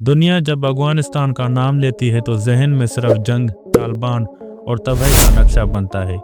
दुनिया जब अफगानिस्तान का नाम लेती है तो जहन में सिर्फ जंग, तालिबान और तबाही का नक्शा बनता है।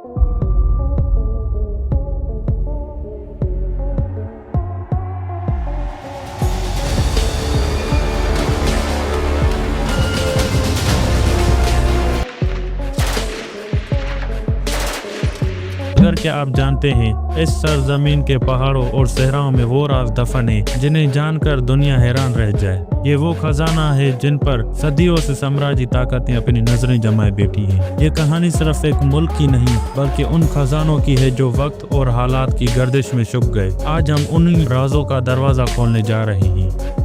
मगर क्या आप जानते हैं, इस सरजमीन के पहाड़ों और सहराओं में वो राज दफन है जिन्हें जानकर दुनिया हैरान रह जाए। ये वो खजाना है जिन पर सदियों से साम्राज्यी ताकतें अपनी नजरें जमाए बैठी हैं। ये कहानी सिर्फ एक मुल्क की नहीं बल्कि उन खजानों की है जो वक्त और हालात की गर्दिश में छुप गए। आज हम उन राजों का दरवाजा खोलने जा रहे हैं।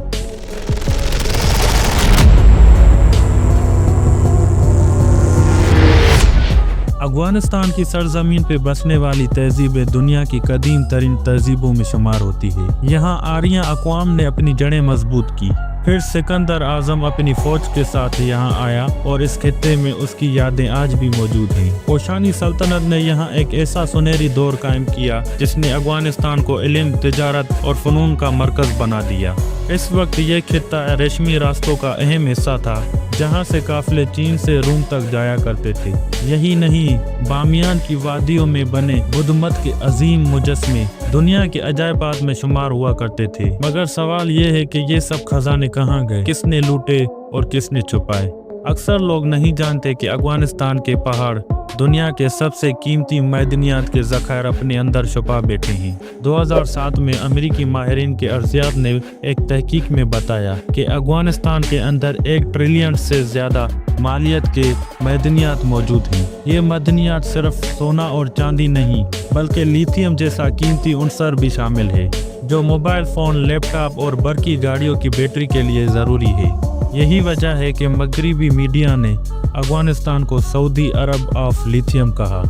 अफगानिस्तान की सरजमीन पे बसने वाली तहजीबें दुनिया की कदीम तरीन तहजीबों में शुमार होती है। यहाँ आर्य अक़वाम ने अपनी जड़ें मजबूत की, फिर सिकंदर आजम अपनी फौज के साथ यहाँ आया और इस खित्ते में उसकी यादें आज भी मौजूद हैं। कोशानी सल्तनत ने यहाँ एक ऐसा सुनहरी दौर कायम किया जिसने अफगानिस्तान को इल्म, तिजारत और फ़नून का मरकज़ बना दिया। इस वक्त ये खित्ता रेशमी रास्तों का अहम हिस्सा था, जहाँ से काफिले चीन से रूम तक जाया करते थे। यही नहीं, बामियान की वादियों में बने बुद्ध मत के अजीम मुजस्मे दुनिया के अजायबात में शुमार हुआ करते थे। मगर सवाल ये है कि ये सब खजाने कहाँ गए, किसने लूटे और किसने छुपाए। अक्सर लोग नहीं जानते कि अफगानिस्तान के पहाड़ दुनिया के सबसे कीमती मैदनियात के ज़खायर अपने अंदर छुपा बैठे हैं। 2007 में अमेरिकी माहिरीन के अर्जियात ने एक तहकीक में बताया कि अफगानिस्तान के अंदर 1 ट्रिलियन से ज़्यादा मालियत के मैदनियात मौजूद हैं। ये मैदनियात सिर्फ सोना और चांदी नहीं बल्कि लिथियम जैसा कीमती उनसर भी शामिल है, जो मोबाइल फ़ोन, लैपटॉप और बरकी गाड़ियों की बैटरी के लिए ज़रूरी है। यही वजह है कि मगरबी मीडिया ने अफगानिस्तान को सऊदी अरब ऑफ लिथियम कहा।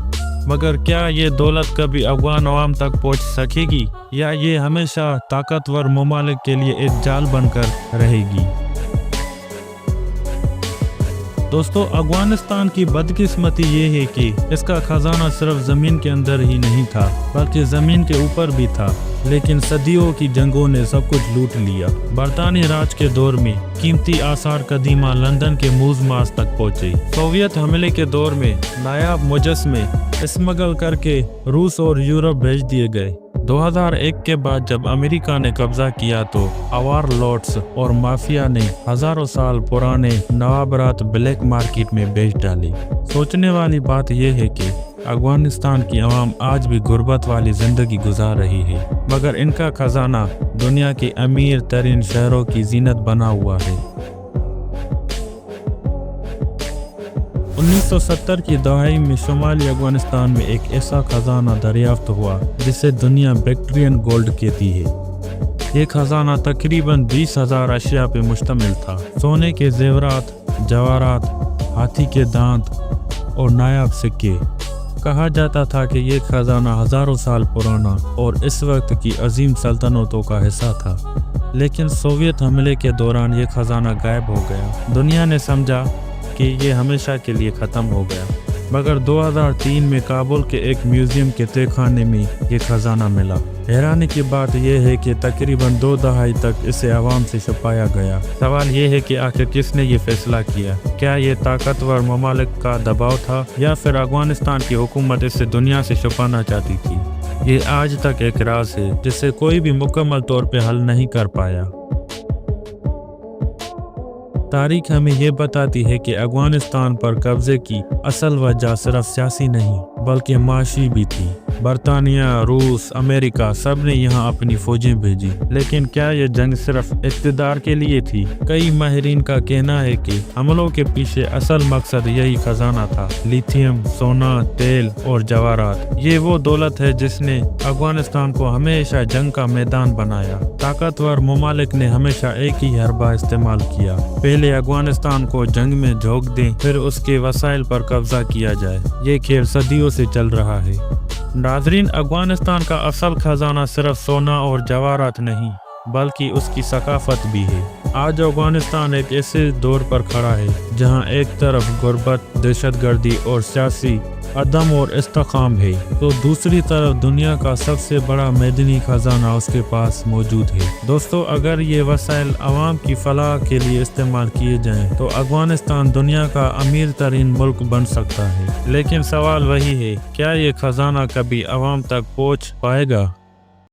मगर क्या ये दौलत कभी अफगान अवाम तक पहुंच सकेगी या ये हमेशा ताकतवर ममालिक के लिए एक जाल बनकर रहेगी? दोस्तों, अफगानिस्तान की बदकिस्मती ये है कि इसका खजाना सिर्फ जमीन के अंदर ही नहीं था बल्कि जमीन के ऊपर भी था। लेकिन सदियों की जंगों ने सब कुछ लूट लिया। बरतानी राज के दौर में कीमती आसार कदीमा लंदन के मूज़ तक पहुंचे। सोवियत हमले के दौर में नायाब मुजस्मे स्मगल करके रूस और यूरोप भेज दिए गए। 2001 के बाद जब अमेरिका ने कब्जा किया तो आवार लॉर्ड्स और माफिया ने हजारों साल पुराने नवाबरात ब्लैक मार्केट में बेच डाली। सोचने वाली बात यह है कि अफगानिस्तान की आवाम आज भी गुर्बत वाली जिंदगी गुजार रही है, मगर इनका खजाना दुनिया के अमीर तरीन शहरों की जीनत बना हुआ है। 1970 की दहाई में शुमाली अफगानिस्तान में एक ऐसा खजाना दरियाफ्त हुआ जिसे दुनिया बैक्टीरियन गोल्ड कहती है। ये खजाना तकरीबन 20,000 अशिया पे मुश्तमिल था। सोने के जेवरात, जवाहरात, हाथी के दांत और नायाब सिक्के। कहा जाता था कि ये खजाना हजारों साल पुराना और इस वक्त की अजीम सल्तनतों का हिस्सा था। लेकिन सोवियत हमले के दौरान ये खजाना गायब हो गया। दुनिया ने समझा कि ये हमेशा के लिए ख़त्म हो गया, मगर 2003 में काबुल के एक म्यूज़ियम के तहखाने में ये खजाना मिला। हैरानी की बात यह है कि तकरीबन 2 दहाई तक इसे आवाम से छुपाया गया। सवाल ये है कि आखिर किसने ये फैसला किया? क्या ये ताकतवर ममालिक का दबाव था या फिर अफगानिस्तान की हुकूमत इसे दुनिया से छुपाना चाहती थी? ये आज तक एक राज है जिसे कोई भी मुकम्मल तौर पे हल नहीं कर पाया। तारीख हमें ये बताती है कि अफगानिस्तान पर कब्जे की असल वजह सिर्फ सियासी नहीं बल्कि माशी भी थी। बरतानिया, रूस, अमेरिका सब ने यहाँ अपनी फौजें भेजी। लेकिन क्या ये जंग सिर्फ इक़्तिदार के लिए थी? कई माहिरीन का कहना है कि हमलों के पीछे असल मकसद यही खजाना था। लिथियम, सोना, तेल और जवाहरात, ये वो दौलत है जिसने अफगानिस्तान को हमेशा जंग का मैदान बनाया। ताकतवर ममालिक ने हमेशा एक ही हरबा इस्तेमाल किया, पहले अफगानिस्तान को जंग में झोंक दें, फिर उसके वसाइल पर कब्जा किया जाए। ये खेल सदियों से चल रहा है। नाज़रीन, अफगानिस्तान का असल खजाना सिर्फ सोना और जवाहरात नहीं बल्कि उसकी सकाफत भी है। آج افغانستان ایک ایسے دور پر کھڑا ہے جہاں ایک طرف غربت، دہشت گردی اور سیاسی عدم اور استحکام ہے، تو دوسری طرف دنیا کا سب سے بڑا معدنی خزانہ اس کے پاس موجود ہے۔ دوستو، اگر یہ وسائل عوام کی فلاح کے لیے استعمال کیے جائیں تو افغانستان دنیا کا امیر ترین ملک بن سکتا ہے، لیکن سوال وہی ہے، کیا یہ خزانہ کبھی عوام تک پہنچ پائے گا؟